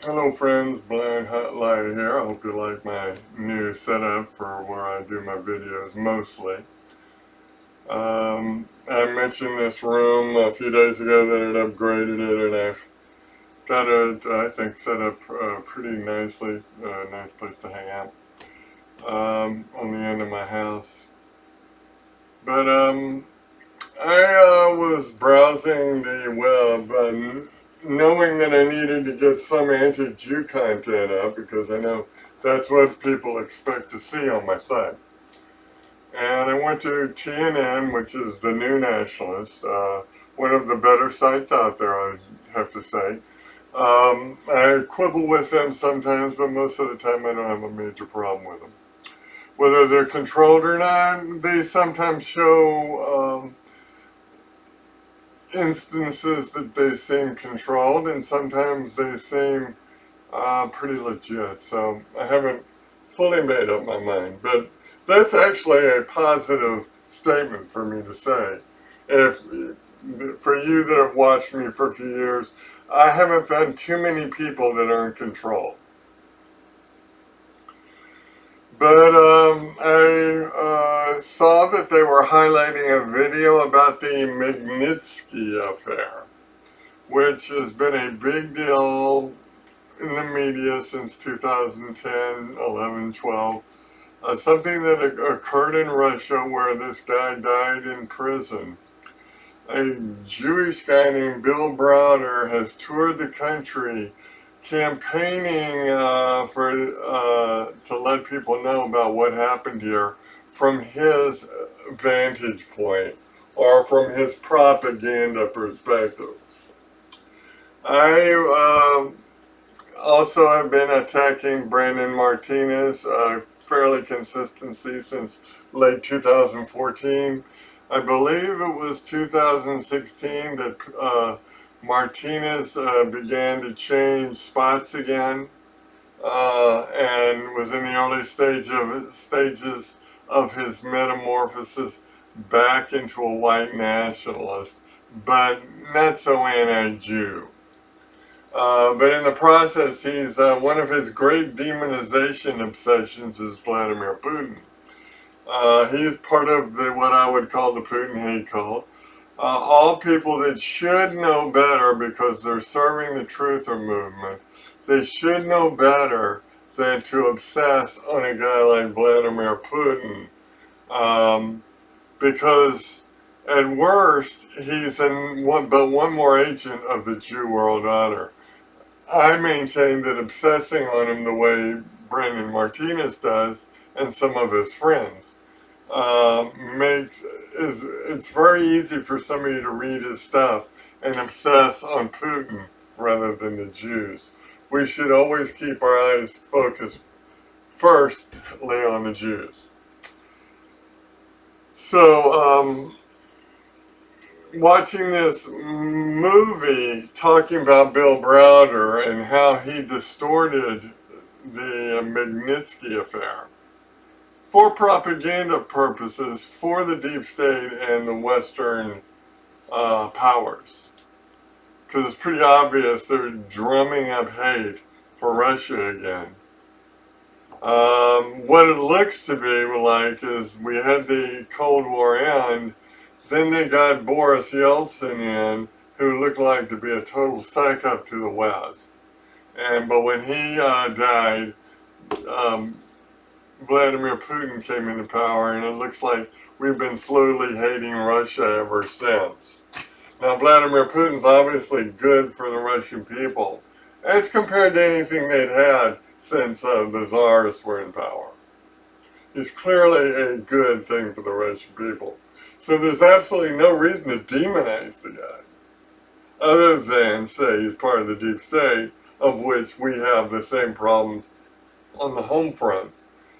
Hello friends, Blindlight here. I hope you like my new setup for where I do my videos mostly. I mentioned this room a few days ago that I'd upgraded it, and I've got it, I think, set up pretty nicely. Nice place to hang out on the end of my house. But I was browsing the web and knowing that I needed to get some anti-Jew content up because I know that's what people expect to see on my site. And I went to TNN, which is the New Nationalist, one of the better sites out there, I have to say. I quibble with them sometimes, but most of the time I don't have a major problem with them. Whether they're controlled or not, they sometimes show instances that they seem controlled, and sometimes they seem pretty legit. So I haven't fully made up my mind, but that's actually a positive statement for me to say. If for you that have watched me for a few years, I haven't found too many people that are in control. But I saw that they were highlighting a video about the Magnitzkey Affair, which has been a big deal in the media since 2010, 11, 12. Something that occurred in Russia where this guy died in prison. A Jewish guy named Bill Browder has toured the country campaigning to let people know about what happened here from his vantage point or from his propaganda perspective. I also have been attacking Brandon Martinez fairly consistently since late 2014. I believe it was 2016 that Martinez began to change spots again and was in the early stages of his metamorphosis back into a white nationalist, but not so anti-Jew. But in the process, he's one of his great demonization obsessions is Vladimir Putin. He's part of what I would call the Putin hate cult. All people that should know better because they're serving the truther movement, they should know better than to obsess on a guy like Vladimir Putin. Because at worst, he's but one more agent of the Jew world order. I maintain that obsessing on him the way Brandon Martinez does and some of his friends it's very easy for somebody to read his stuff and obsess on Putin rather than the Jews. We should always keep our eyes focused firstly on the Jews. So, watching this movie talking about Bill Browder and how he distorted the Magnitzkey Affair for propaganda purposes for the deep state and the Western powers. Because it's pretty obvious they're drumming up hate for Russia again. What it looks to be like is we had the Cold War end, then they got Boris Yeltsin in, who looked like to be a total psych up to the West. But when he died, Vladimir Putin came into power, and it looks like we've been slowly hating Russia ever since. Now, Vladimir Putin's obviously good for the Russian people, as compared to anything they'd had since the Tsars were in power. He's clearly a good thing for the Russian people. So there's absolutely no reason to demonize the guy, other than say he's part of the deep state, of which we have the same problems on the home front.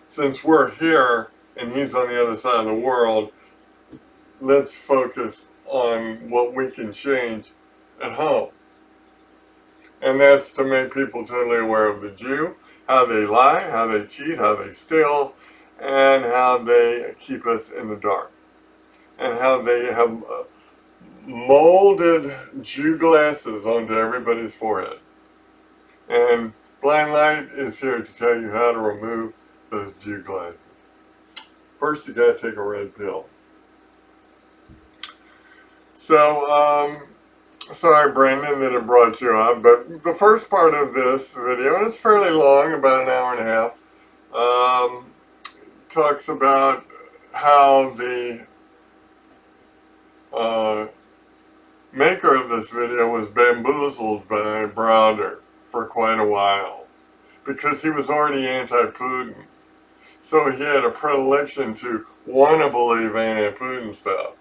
Since we're here and he's on the other side of the world, let's focus on what we can change at home. And that's to make people totally aware of the Jew, how they lie, how they cheat, how they steal, and how they keep us in the dark. And how they have molded Jew glasses onto everybody's forehead. And Blind Light is here to tell you how to remove those Jew glasses. First, you gotta take a red pill. So, sorry, Brandon, that it brought you up, but the first part of this video, and it's fairly long, about an hour and a half, talks about how the maker of this video was bamboozled by Browder for quite a while because he was already anti-Putin. So he had a predilection to want to believe anti-Putin stuff.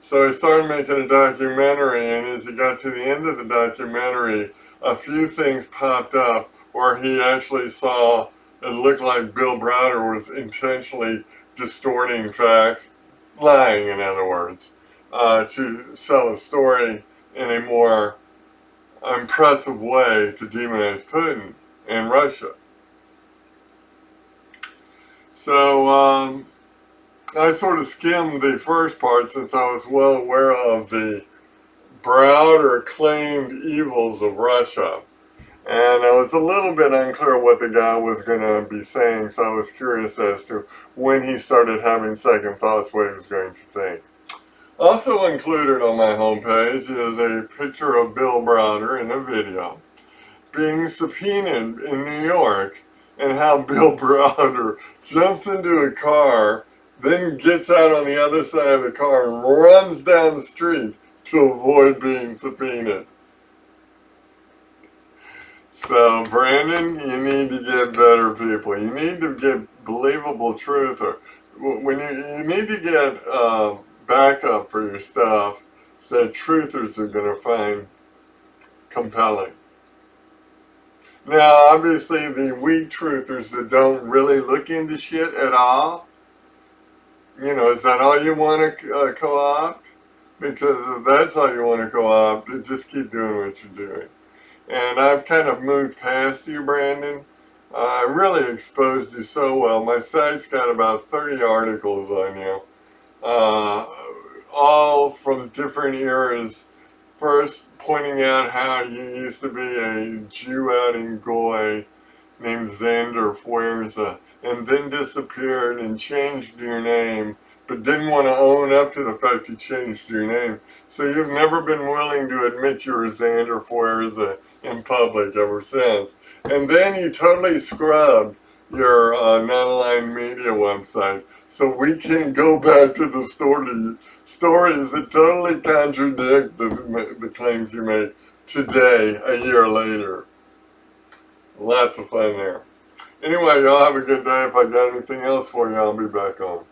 So he started making a documentary, and as he got to the end of the documentary, a few things popped up where he actually saw it looked like Bill Browder was intentionally distorting facts, lying in other words, to sell a story in a more impressive way to demonize Putin and Russia. So I sort of skimmed the first part since I was well aware of the Browder claimed evils of Russia. And I was a little bit unclear what the guy was going to be saying, so I was curious as to when he started having second thoughts what he was going to think. Also included on my homepage is a picture of Bill Browder in a video being subpoenaed in New York, and how Bill Browder jumps into a car, then gets out on the other side of the car and runs down the street to avoid being subpoenaed. So, Brandon, you need to get better people. You need to get believable truth, or when you need to get backup for your stuff that truthers are going to find compelling. Now, obviously, the weak truthers that don't really look into shit at all, you know, is that all you want to co-opt? Because if that's all you want to co-opt, then just keep doing what you're doing. And I've kind of moved past you, Brandon. I really exposed you so well. My site's got about 30 articles on you, all from different eras. First, pointing out how you used to be a Jew out in Goy named Xander Fuerza, and then disappeared and changed your name, but didn't want to own up to the fact you changed your name. So you've never been willing to admit you were Xander Fuerza in public ever since. And then you totally scrubbed your non-aligned media website, so we can go back to the stories that totally contradict the claims you make today, a year later. Lots of fun there. Anyway, y'all have a good day. If I got anything else for you, I'll be back on.